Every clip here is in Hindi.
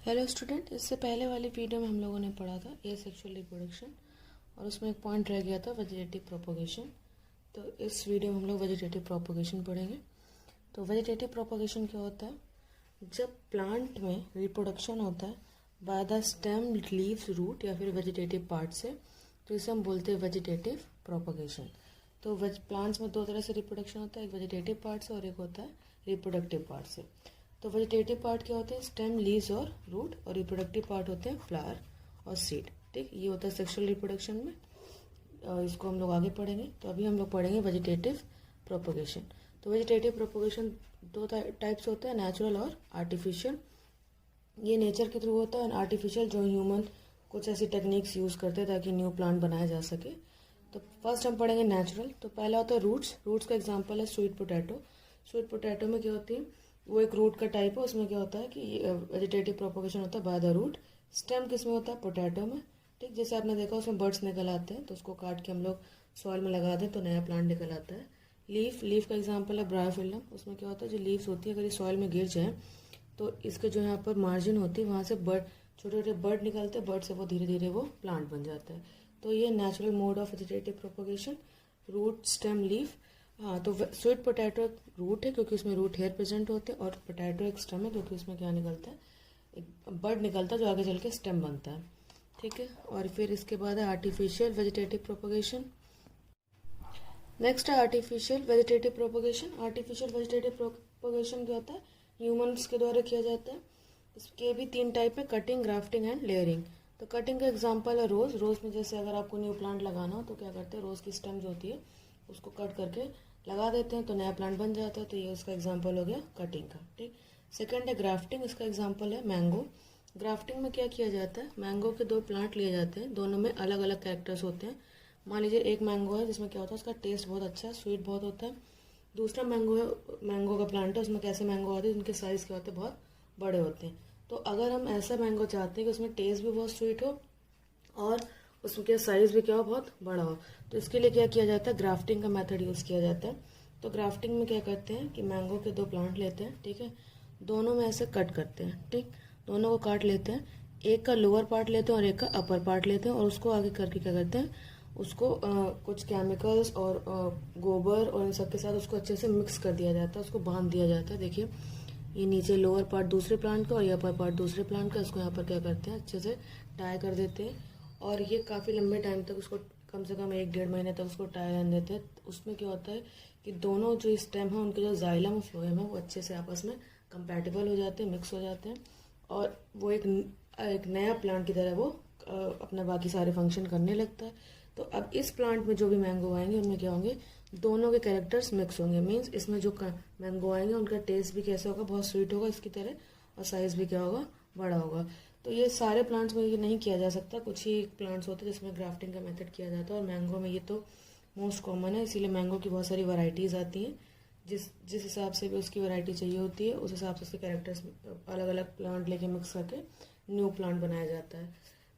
हेलो स्टूडेंट, इससे पहले वाली वीडियो में हम लोगों ने पढ़ा था एसेक्सुअल रिप्रोडक्शन और उसमें एक पॉइंट रह गया था वेजिटेटिव प्रोपोगेशन। तो इस वीडियो में हम लोग वेजिटेटिव प्रोपोगेशन पढ़ेंगे। तो वेजिटेटिव प्रोपोगेशन क्या होता है? जब प्लांट में रिप्रोडक्शन होता है by the stem, leaves, root या फिर वेजिटेटिव पार्ट से, तो इसे हम बोलते हैं वेजिटेटिव प्रोपोगेशन। तो प्लांट्स में दो तरह से रिप्रोडक्शन होता है, एक वेजिटेटिव पार्ट से और एक होता है रिप्रोडक्टिव पार्ट से। तो वेजिटेटिव पार्ट क्या होते हैं? स्टेम, लीव्स और रूट, और रिप्रोडक्टिव पार्ट होते हैं फ्लावर और सीड। ठीक, ये होता है सेक्सुअल रिप्रोडक्शन में। और इसको हम लोग आगे पढ़ेंगे। तो अभी हम लोग पढ़ेंगे वेजिटेटिव प्रोपोगेशन। तो वेजिटेटिव प्रोपोगेशन दो टाइप्स होते हैं, नेचुरल और आर्टिफिशियल। ये नेचर के थ्रू होता है, और आर्टिफिशियल जो ह्यूमन कुछ ऐसी टेक्निक्स यूज़ करते हैं ताकि न्यू प्लांट बनाया जा सके। तो फर्स्ट हम पढ़ेंगे नेचुरल। तो पहला होता है रूट्स। रूट्स का एग्जाम्पल है स्वीट पोटैटो। स्वीट पोटैटो में क्या होती है? वो एक रूट का टाइप है। उसमें क्या होता है कि वेजिटेटिव प्रोपोगेशन होता है बाय द रूट। स्टेम किस में होता है? पोटैटो में। ठीक, जैसे आपने देखा उसमें बर्ड्स निकल आते हैं, तो उसको काट के हम लोग सॉइल में लगा दें तो नया प्लांट निकल आता है। लीफ का एग्जांपल है ब्रायोफिल्म। उसमें क्या होता है, जो लीव्स होती है अगर ये सॉइल में गिर जाए तो इसके जो यहाँ पर मार्जिन होती है वहाँ से छोटे छोटे बर्ड निकलते हैं, बर्ड से वो धीरे धीरे वो प्लांट बन जाता है। तो ये natural mode of vegetative propagation, root, stem, leaf. हाँ, तो स्वीट पोटैटो एक रूट है क्योंकि उसमें रूट हेयर प्रेजेंट होते हैं, और पोटैटो एक स्टेम है क्योंकि उसमें क्या निकलता है, एक बर्ड निकलता है जो आगे चल के स्टेम बनता है। ठीक है, और फिर इसके बाद है आर्टिफिशियल वेजिटेटिव प्रोपोगेशन। नेक्स्ट है artificial vegetative propagation. Artificial vegetative propagation क्या होता है? ह्यूमन्स के द्वारा किया जाता है। इसके भी तीन टाइप है, कटिंग, ग्राफ्टिंग एंड लेयरिंग। तो कटिंग का एग्जांपल है रोज़। रोज़ में जैसे अगर आपको न्यू प्लांट लगाना हो तो क्या करते हैं, रोज़ की स्टेम जो होती है उसको कट करके लगा देते हैं तो नया प्लांट बन जाता है। तो ये उसका एग्जांपल हो गया कटिंग का। ठीक, सेकंड है ग्राफ्टिंग। इसका एग्जांपल है मैंगो। ग्राफ्टिंग में क्या किया जाता है? मैंगो के दो प्लांट लिए जाते हैं, दोनों में अलग अलग कैरेक्टर्स होते हैं। मान लीजिए एक मैंगो है जिसमें क्या होता है, उसका टेस्ट बहुत अच्छा है, स्वीट बहुत होता है। दूसरा मैंगो है, मैंगो का प्लांट है, उसमें कैसे मैंगो आते हैं जिनके साइज़ क्या होते हैं, बहुत बड़े होते हैं। तो अगर हम ऐसा मैंगो चाहते हैं कि उसमें टेस्ट भी बहुत स्वीट हो और उसके साइज़ भी क्या हो, बहुत बड़ा हो, तो इसके लिए क्या किया जाता है? ग्राफ्टिंग का मेथड यूज़ किया जाता है। तो ग्राफ्टिंग में क्या करते हैं कि मैंगो के दो प्लांट लेते हैं, ठीक है, दोनों में ऐसे कट करते हैं। ठीक, दोनों को काट लेते हैं, एक का लोअर पार्ट लेते हैं और एक का अपर पार्ट लेते हैं, और उसको आगे करके क्या करते हैं, उसको कुछ केमिकल्स और गोबर और इन सब के साथ उसको अच्छे से मिक्स कर दिया जाता है, उसको बांध दिया जाता है। देखिए, ये नीचे लोअर पार्ट दूसरे प्लांट का और ये अपर पार्ट दूसरे प्लांट का, इसको यहाँ पर क्या करते हैं, अच्छे से टाई कर देते हैं। और ये काफ़ी लंबे टाइम तक उसको, कम से कम 1-1.5 महीने तक उसको टाई रहने देते हैं। उसमें क्या होता है कि दोनों जो स्टेम है उनके जो जाइलम और फ्लोएम है वो अच्छे से आपस में कंपैटिबल हो जाते हैं, मिक्स हो जाते हैं, और वो एक नया प्लांट की तरह वो अपना बाकी सारे फंक्शन करने लगता है। तो अब इस प्लांट में जो भी मैंगो आएंगे उनमें क्या होंगे, दोनों के कैरेक्टर्स मिक्स होंगे। मीन्स इसमें जो मैंगो आएंगे उनका टेस्ट भी कैसे होगा, बहुत स्वीट होगा इसकी तरह, और साइज़ भी क्या होगा, बड़ा होगा। तो ये सारे प्लांट्स में ये नहीं किया जा सकता, कुछ ही प्लांट्स होते हैं जिसमें ग्राफ्टिंग का मेथड किया जाता है, और मैंगो में ये तो मोस्ट कॉमन है। इसीलिए मैंगो की बहुत सारी वैरायटीज़ आती हैं, जिस हिसाब से भी उसकी वैरायटी चाहिए होती है उस हिसाब से उसके कैरेक्टर्स अलग अलग प्लांट लेके मिक्स करके न्यू प्लांट बनाया जाता है।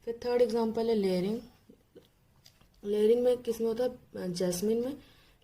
फिर थर्ड एग्जाम्पल है लेयरिंग। लेयरिंग में किस में होता है? जैस्मिन में।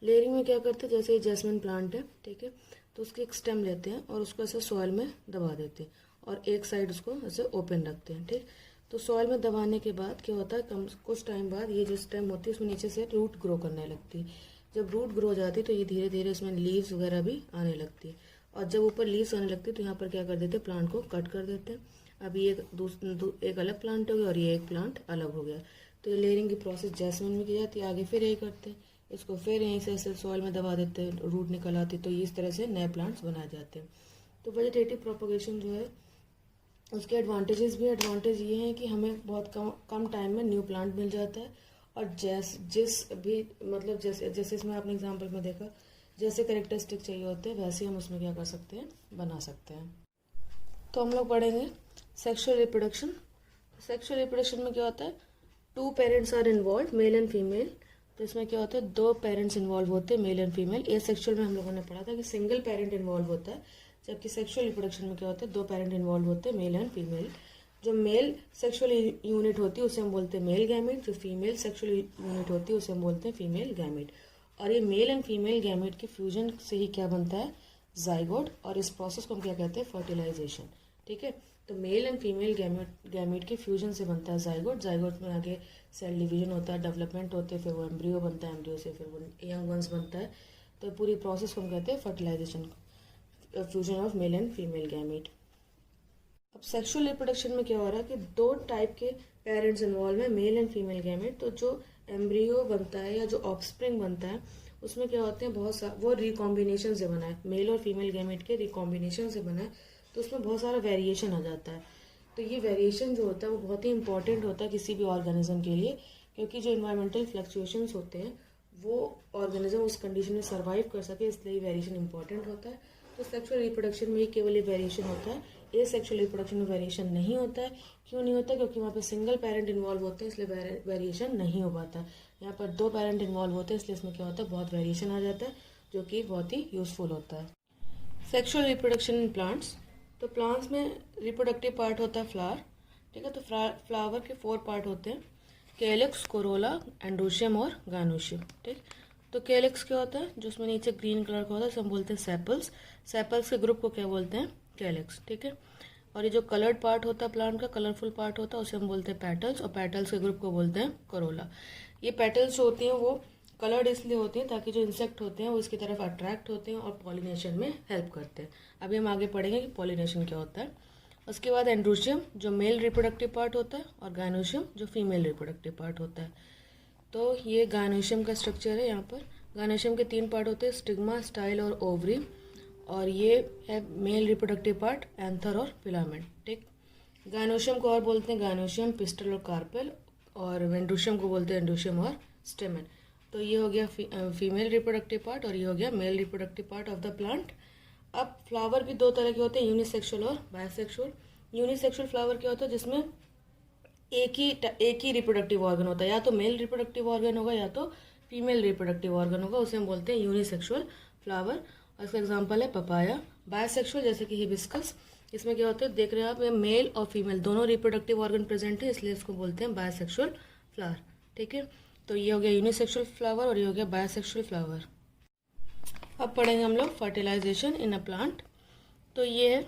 लेयरिंग में क्या करते हैं, जैसे ये जैस्मिन प्लांट है, ठीक है, तो उसकी एक स्टेम लेते हैं और उसको ऐसे सॉइल में दबा देते हैं, और एक साइड उसको ऐसे ओपन रखते हैं। ठीक, तो सॉइल में दबाने के बाद क्या होता है, कुछ टाइम बाद ये जो स्टेम होती है उसमें नीचे से रूट ग्रो करने लगती है। जब रूट ग्रो हो जाती है तो ये धीरे धीरे इसमें लीव्स वगैरह भी आने लगती है, और जब ऊपर लीव्स आने लगती है तो यहाँ पर क्या कर देते हैं, प्लांट को कट कर देते हैं। अब ये एक अलग प्लांट हो गया और ये एक प्लांट अलग हो गया। तो ये लेयरिंग की प्रोसेस जैस्मिन में की जाती है। आगे फिर यही करते हैं, इसको फिर यहीं से ऐसे सॉइल में दबा देते हैं, रूट निकल आती है, तो इस तरह से नए प्लांट्स बनाए जाते हैं। तो वेजिटेटिव प्रोपोगेशन जो है उसके एडवांटेजेस भी, एडवांटेज ये हैं कि हमें बहुत कम टाइम में न्यू प्लांट मिल जाता है, और जिस भी मतलब जैसे इसमें आपने एग्जांपल में देखा, जैसे कैरेक्टरिस्टिक चाहिए होते हैं वैसे हम उसमें क्या कर सकते हैं, बना सकते हैं। तो हम लोग पढ़ेंगे सेक्सुअल रिप्रोडक्शन। सेक्सुअल रिप्रोडक्शन में क्या होता है, 2 parents are involve, male and female. तो इसमें क्या होता है, 2 पेरेंट्स इन्वॉल्व होते हैं, male and female. A sexual में हम लोगों ने पढ़ा था कि सिंगल पेरेंट इन्वॉल्व होता है, जबकि सेक्सुअल रिप्रोडक्शन में क्या होता है, 2 पेरेंट इन्वॉल्व होते हैं, मेल एंड फीमेल। जो मेल सेक्सुअल यूनिट होती है उसे हम बोलते हैं मेल गैमेट, जो फीमेल सेक्सुअल यूनिट होती है उसे हम बोलते हैं फीमेल गैमेट। और ये मेल एंड फीमेल गैमेट के फ्यूजन से ही क्या बनता है, जाइगोट, और इस प्रोसेस को हम क्या कहते हैं, फर्टिलाइजेशन। ठीक है। तो मेल एंड फीमेल गैमेट के फ्यूजन से बनता है जाइगोट। जाइगोट में आगे सेल डिवीजन होता है, डेवलपमेंट होते हैं, फिर वो एम्ब्रियो बनता है, एम्ब्रियो से फिर वो यंग वंस बनता है। तो पूरी प्रोसेस को हम कहते हैं fertilisation, fusion of male and female gamete. अब सेक्सुअल रिप्रोडक्शन में क्या हो रहा है कि 2 टाइप के पेरेंट्स इन्वॉल्व हैं, मेल एंड फीमेल गैमेट। तो जो एम्ब्रियो बनता है या जो ऑफस्प्रिंग बनता है उसमें क्या होते हैं बहुत सारा, वो रिकॉम्बिनेशन से बना है, मेल और फीमेल गैमेट के रिकॉम्बिनेशन से बना है। तो उसमें बहुत सारा वेरिएशन आ जाता है। तो ये वेरिएशन जो होता है वो बहुत ही इंपॉर्टेंट होता है किसी भी ऑर्गेनिज्म के लिए, क्योंकि जो इन्वायरमेंटल फ्लक्चुएशंस होते हैं वो ऑर्गेनिज्म उस कंडीशन में सर्वाइव कर सके, इसलिए वेरिएशन इंपॉर्टेंट होता है। तो सेक्सुअल रिप्रोडक्शन में ही केवल ये वेरिएशन होता है, ए सेक्सुअल रिप्रोडक्शन में वेरिएशन नहीं होता है। क्यों नहीं होता? क्योंकि वहाँ पे सिंगल पेरेंट इन्वॉल्व होते हैं, इसलिए वेरिएशन नहीं हो पाता। यहाँ पर 2 पेरेंट इन्वॉल्व होते हैं, इसलिए इसमें क्या होता है, बहुत वेरिएशन आ जाता है, जो कि बहुत ही यूजफुल होता है। Sexual reproduction in plants. तो प्लांट्स में रिप्रोडक्टिव पार्ट होता है फ्लावर, ठीक है। तो फ्लावर के 4 पार्ट होते हैं, कैलिक्स, कोरोला, एंड्रोशियम और गाइनोशियम, ठीक। तो कैलिक्स क्या होता है, जो उसमें नीचे ग्रीन कलर का होता है, उसे हम बोलते हैं सेपल्स। सेपल्स के ग्रुप को क्या बोलते हैं, कैलिक्स, ठीक है। और ये जो कलर्ड पार्ट होता है प्लांट का, कलरफुल पार्ट होता है, उसे हम बोलते हैं पेटल्स, और पेटल्स के ग्रुप को बोलते हैं कोरोला। ये पेटल्स जो होती हैं वो कलर्ड इसलिए होती हैं ताकि जो इंसेक्ट होते हैं वो इसकी तरफ अट्रैक्ट होते हैं और पॉलिनेशन में हेल्प करते हैं। अभी हम आगे पढ़ेंगे कि पॉलिनेशन क्या होता है। उसके बाद एंड्रोशियम जो मेल रिप्रोडक्टिव पार्ट होता है, और गाइनोशियम जो फीमेल रिप्रोडक्टिव पार्ट होता है। तो ये गाइनोशियम का स्ट्रक्चर है। यहाँ पर गाइनोशियम के 3 पार्ट होते हैं, स्टिग्मा, स्टाइल और ओवरी। और ये है मेल रिप्रोडक्टिव पार्ट, एंथर और फिलामेंट, ठीक। गाइनोशियम को और बोलते हैं गाइनोशियम, पिस्टल और कार्पेल, और एंड्रोशियम को बोलते हैं एंड्रोशियम और स्टेमन। तो ये हो गया फीमेल रिप्रोडक्टिव पार्ट, और ये हो गया male reproductive part of the plant. अब फ्लावर भी 2 तरह के होते हैं, यूनिसेक्सुअल और बायसेक्सुअल। यूनिसेक्सुअल फ्लावर क्या होता है, जिसमें एक ही रिप्रोडक्टिव ऑर्गन होता है, या तो मेल रिप्रोडक्टिव ऑर्गन होगा या तो फीमेल रिप्रोडक्टिव ऑर्गन होगा, उसे हम बोलते हैं यूनिसेक्सुअल फ्लावर। और इसका एग्जांपल है पपाया। बायसेक्सुअल जैसे कि हिबिस्कस, इसमें क्या होता है, देख रहे हैं आप, मेल और फीमेल दोनों रिप्रोडक्टिव ऑर्गन प्रेजेंट है, इसलिए इसको बोलते हैं बायसेक्सुअल फ्लावर, ठीक है। तो ये हो गया यूनिसेक्सुअल फ्लावर और ये हो गया बायसेक्सुअल फ्लावर। अब पढ़ेंगे हम लोग फर्टिलाइजेशन इन अ प्लांट। तो ये है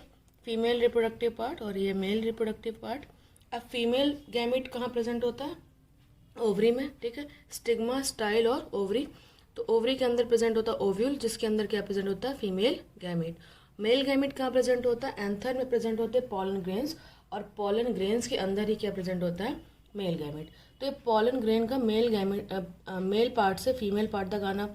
फीमेल रिप्रोडक्टिव पार्ट और ये मेल रिप्रोडक्टिव पार्ट। अब फीमेल गैमेट कहाँ प्रेजेंट होता है, ओवरी में, ठीक है। स्टिग्मा, स्टाइल और ओवरी। तो ओवरी के अंदर प्रेजेंट होता है ओव्यूल, जिसके अंदर क्या प्रेजेंट होता है, फीमेल गैमेट। मेल गैमेट कहाँ प्रेजेंट होता है, एंथर में प्रेजेंट होते हैं पॉलन ग्रेन्स, और पॉलन ग्रेन्स के अंदर ही क्या प्रेजेंट होता है, मेल गैमेट। तो ये पॉलन ग्रेन का मेल गैमेट मेल पार्ट से फीमेल पार्ट तक आना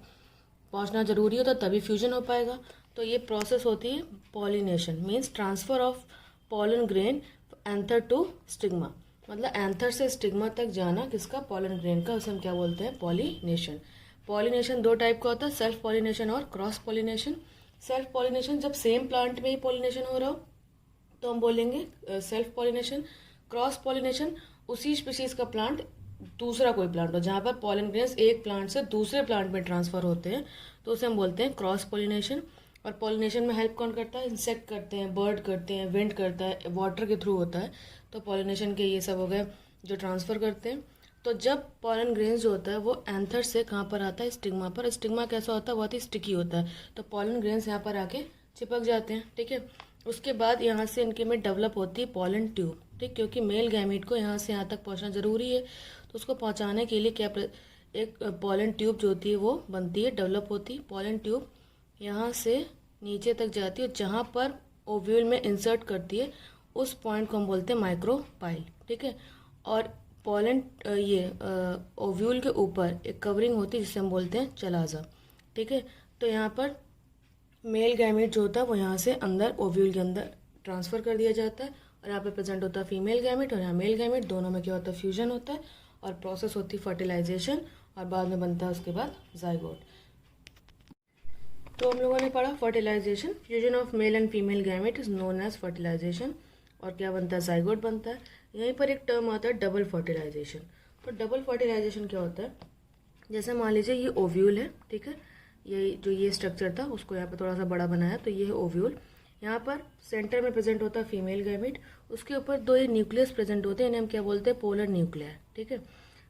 पहुंचना जरूरी होता है, तभी फ्यूजन हो पाएगा। तो ये प्रोसेस होती है pollination, means transfer of pollen grain anther to stigma, मतलब एंथर से स्टिग्मा तक जाना किसका, पॉलन ग्रेन का, उसे हम क्या बोलते हैं, पॉलिनेशन। पॉलिनेशन 2 टाइप का होता है, सेल्फ पॉलिनेशन और क्रॉस पॉलिनेशन। सेल्फ पॉलिनेशन जब सेम प्लांट में ही पॉलिनेशन हो रहा हो तो हम बोलेंगे सेल्फ पॉलिनेशन। क्रॉस पॉलिनेशन उसी स्पीशीज का प्लांट दूसरा कोई प्लांट हो, जहाँ पर पॉलन ग्रेन्स एक प्लांट से दूसरे प्लांट में ट्रांसफर होते हैं, तो उसे हम बोलते हैं क्रॉस पॉलिनेशन। और पॉलिनेशन में हेल्प कौन करता है, इंसेक्ट करते हैं, बर्ड करते हैं, विंड करता है, वाटर के थ्रू होता है। तो पॉलिनेशन के ये सब हो गए जो ट्रांसफर करते हैं। तो जब पॉलन ग्रेन्स जो होता है वो एंथर से कहाँ पर आता है, स्टिग्मा पर। स्टिग्मा कैसा होता है, बहुत ही स्टिकी होता है, तो पॉलन ग्रेन्स यहाँ पर आके चिपक जाते हैं, ठीक है। उसके बाद यहाँ से इनके में डेवलप होती है पॉलन ट्यूब, ठीक, क्योंकि मेल गैमेट को यहाँ से यहाँ तक पहुँचना जरूरी है, तो उसको पहुँचाने के लिए क्या एक पॉलन ट्यूब जो होती है वो बनती है, डेवलप होती है। पॉलन ट्यूब यहाँ से नीचे तक जाती है, जहाँ पर ओव्यूल में इंसर्ट करती है उस पॉइंट को हम बोलते हैं माइक्रोपाइल, ठीक है। और पॉलन ये ओव्यूल के ऊपर एक कवरिंग होती है जिसे हम बोलते हैं चलाजा, ठीक है। तो यहाँ पर मेल गैमेट जो होता है वो यहाँ से अंदर ओव्यूल के अंदर ट्रांसफ़र कर दिया जाता है, और यहाँ पे प्रेजेंट होता है फीमेल गैमेट और यहाँ मेल गैमेट, दोनों में क्या होता है, फ्यूजन होता है, और प्रोसेस होती है फर्टिलाइजेशन, और बाद में बनता है उसके बाद जाइगोट। तो हम लोगों ने पढ़ा fertilisation, fusion of male and female gamete is known as fertilisation, और क्या बनता है, जाइगोट बनता है। यहीं पर एक टर्म आता है डबल फर्टिलाइजेशन। तो डबल फर्टिलाइजेशन क्या होता है, जैसे मान लीजिए ये ओव्यूल है, ठीक है, ये स्ट्रक्चर था उसको यहाँ पर थोड़ा सा बड़ा बनाया, तो ये है ओव्यूल। यहाँ पर सेंटर में प्रेजेंट होता है फीमेल गैमेट, उसके ऊपर 2 ये न्यूक्लियस प्रेजेंट होते हैं, इन्हें हम क्या बोलते हैं, पोलर न्यूक्लियर, ठीक है।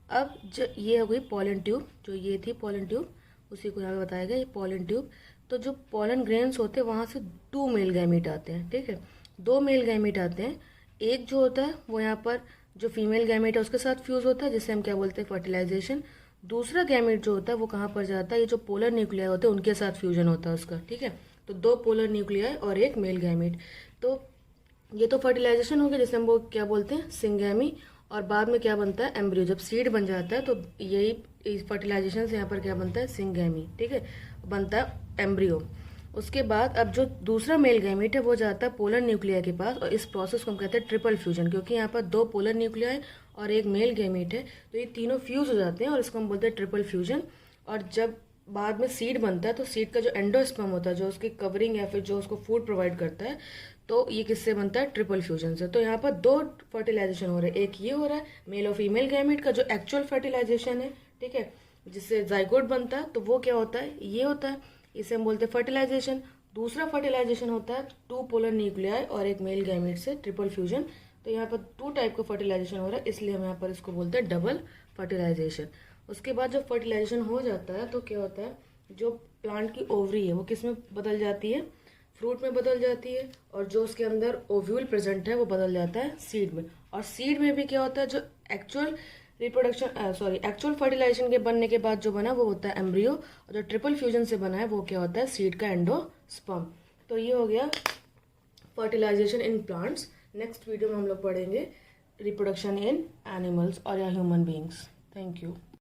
अब जो ये हो गई पॉलन ट्यूब, जो ये थी पॉलन ट्यूब, उसी को यहाँ पे बताया गया, ये पॉलन ट्यूब। तो जो पॉलन ग्रेन्स होते हैं वहाँ से 2 मेल गैमेट आते हैं, ठीक है। दो मेल गैमेट आते हैं, एक जो होता है वो यहाँ पर जो फीमेल गैमेट है उसके साथ फ्यूज होता है, जिसे हम क्या बोलते हैं फर्टिलाइजेशन। दूसरा गैमेट जो होता है वो कहाँ पर जाता है, ये जो पोलर न्यूक्लियाई होते हैं उनके साथ फ्यूजन होता है उसका, ठीक है। तो दो पोलर न्यूक्लियाई और एक मेल गैमेट, तो ये तो फर्टिलाइजेशन हो गया जिसे हम वो क्या बोलते हैं सिंगैमी। और बाद में क्या बनता है एम्ब्रियो, जब सीड बन जाता है तो यही फर्टिलाइजेशन से यहाँ पर क्या बनता है सिंगैमी, ठीक है, बनता है एम्ब्रियो। उसके बाद अब जो दूसरा मेल गैमेट है वो जाता है पोलर न्यूक्लियाई के पास, और इस प्रोसेस को हम कहते हैं ट्रिपल फ्यूजन, क्योंकि यहाँ पर दो पोलर न्यूक्लियाई और एक मेल गैमेट है, तो ये तीनों फ्यूज हो जाते हैं और इसको हम बोलते हैं ट्रिपल फ्यूजन। और जब बाद में सीड बनता है तो सीड का जो एंडोस्पर्म होता है, जो उसकी कवरिंग या फिर जो उसको फूड प्रोवाइड करता है, तो ये किससे बनता है ट्रिपल फ्यूजन से। तो यहाँ पर दो फर्टिलाइजेशन हो रहे हैं, एक ये हो रहा है मेल और फीमेल गैमेट का जो एक्चुअल फर्टिलाइजेशन है, ठीक है, जिससे जाइगोट बनता है, तो वो क्या होता है ये होता है, इसे हम बोलते हैं फर्टिलाइजेशन। दूसरा फर्टिलाइजेशन होता है टू पोलर न्यूक्लियाई और एक मेल गैमेट से ट्रिपल फ्यूजन। तो यहाँ पर टू टाइप का फर्टिलाइजेशन हो रहा है, इसलिए हम यहाँ पर इसको बोलते हैं डबल फर्टिलाइजेशन। उसके बाद जब फर्टिलाइजेशन हो जाता है तो क्या होता है, जो प्लांट की ओवरी है वो किस में बदल जाती है, फ्रूट में बदल जाती है, और जो उसके अंदर ओव्यूल प्रेजेंट है वो बदल जाता है सीड में। और सीड में भी क्या होता है, जो एक्चुअल एक्चुअल फर्टिलाइजेशन के बनने के बाद जो बना वो होता है एम्ब्रियो, और जो ट्रिपल फ्यूजन से बना है वो क्या होता है सीड का एंडोस्पर्म। तो ये हो गया fertilisation in plants. Next video में हम लोग पढ़ेंगे रिप्रोडक्शन इन एनिमल्स और या ह्यूमन बींग्स। Thank you.